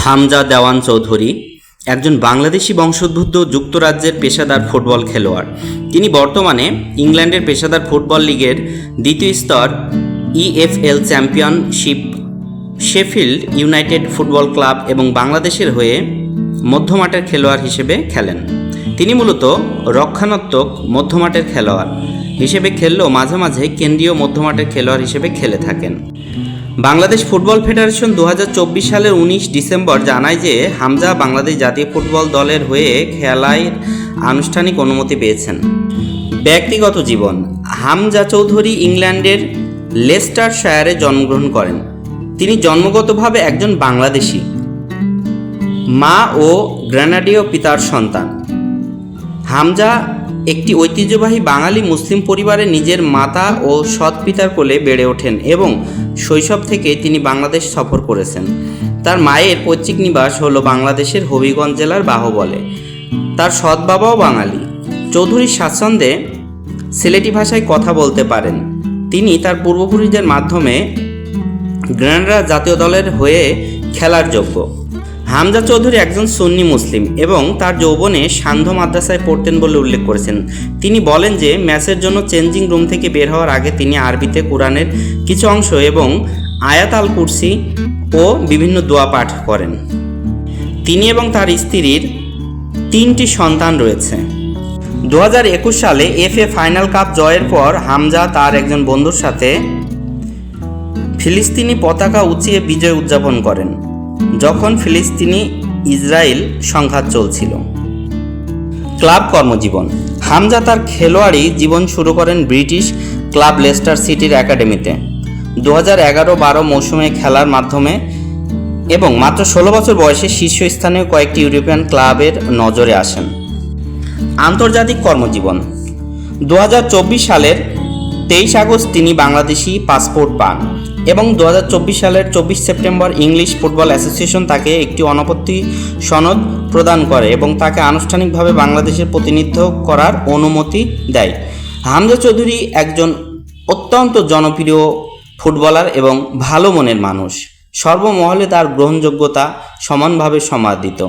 হামজা দেওয়ান চৌধুরী একজন বাংলাদেশি বংশোদ্ভূত যুক্তরাজ্যের পেশাদার ফুটবল খেলোয়াড়। তিনি বর্তমানে ইংল্যান্ডের পেশাদার ফুটবল লিগের দ্বিতীয় স্তর EFL championship, Sheffield United football club এবং বাংলাদেশের হয়ে মধ্যমাঠের খেলোয়াড় হিসেবে খেলেন। তিনি মূলত রক্ষণাত্মক মধ্যমাঠের খেলোয়াড় হিসেবে খেললেও মাঝে মাঝে কেন্দ্রীয় মধ্যমাঠের খেলোয়াড় হিসেবে খেলে থাকেন। বাংলাদেশ ফুটবল ফেডারেশন 2024 সালের 19 ডিসেম্বর জানায় যে হামজা বাংলাদেশ জাতীয় ফুটবল দলের হয়ে খেলার আনুষ্ঠানিক অনুমতি পেয়েছেন। ব্যক্তিগত জীবন: হামজা চৌধুরী ইংল্যান্ডের লেস্টারশায়ারে জন্মগ্রহণ করেন। তিনি জন্মগতভাবে একজন বাংলাদেশি মা ও গ্রেনাডীয় পিতার সন্তান। হামজা একটি ঐতিহ্যবাহী বাঙালি মুসলিম পরিবারে নিজের মাতা ও সৎ পিতার কোলে বেড়ে ওঠেন এবং শৈশব থেকে তিনি বাংলাদেশ সফর করেছেন। তার মায়ের পৈতৃক নিবাস হলো বাংলাদেশের হবিগঞ্জ জেলার বাহুবলে। তার সৎ বাবাও বাঙালি। চৌধুরী স্বাচ্ছন্দ্যে সিলেটি ভাষায় কথা বলতে পারেন। তিনি তার পূর্বপুরুষদের মাধ্যমে গ্রেনাডা জাতীয় দলের হয়ে খেলার যোগ্য। হামজা চৌধুরী একজন সুন্নি মুসলিম এবং তার যৌবনে সান্ধ্য মাদ্রাসায় পড়তেন বলে উল্লেখ করেছেন। তিনি বলেন যে ম্যাচের জন্য চেঞ্জিং রুম থেকে বের হওয়ার আগে তিনি আরবিতে কোরআনের কিছু অংশ এবং আয়াত আল কুরসি ও বিভিন্ন দোয়া পাঠ করেন। তিনি এবং তার স্ত্রীর 3টি সন্তান রয়েছে। 2021 সালে FA ফাইনাল কাপ জয়ের পর হামজা তার একজন বন্ধুর সাথে ফিলিস্তিনি পতাকা উঁচিয়ে বিজয় উদযাপন করেন যখন ফিলিস্তিনি ইসরায়েল সংঘাত চলছিল। ক্লাব কর্মজীবন: হামজা তার খেলোয়াড়ি জীবন শুরু করেন ব্রিটিশ ক্লাব লেস্টার সিটির একাডেমিতে 2011-12 মৌসুমে খেলার মাধ্যমে এবং মাত্র 16 বছর বয়সে শীর্ষস্থানীয় কয়েকটি ইউরোপিয়ান ক্লাবের নজরে আসেন। আন্তর্জাতিক কর্মজীবন: 2024 সালের 23 আগস্ট তিনি বাংলাদেশি পাসপোর্ট পান এবং 2024 সালের 24 সেপ্টেম্বর ইংলিশ ফুটবল অ্যাসোসিয়েশন তাকে একটি অনাপত্তি সনদ প্রদান করে এবং তাকে আনুষ্ঠানিকভাবে বাংলাদেশের প্রতিনিধিত্ব করার অনুমতি দেয়। হামজা চৌধুরী একজন অত্যন্ত জনপ্রিয় ফুটবলার এবং ভালো মনের মানুষ। সর্বমহলে তার গ্রহণযোগ্যতা সমানভাবে সমাদৃত।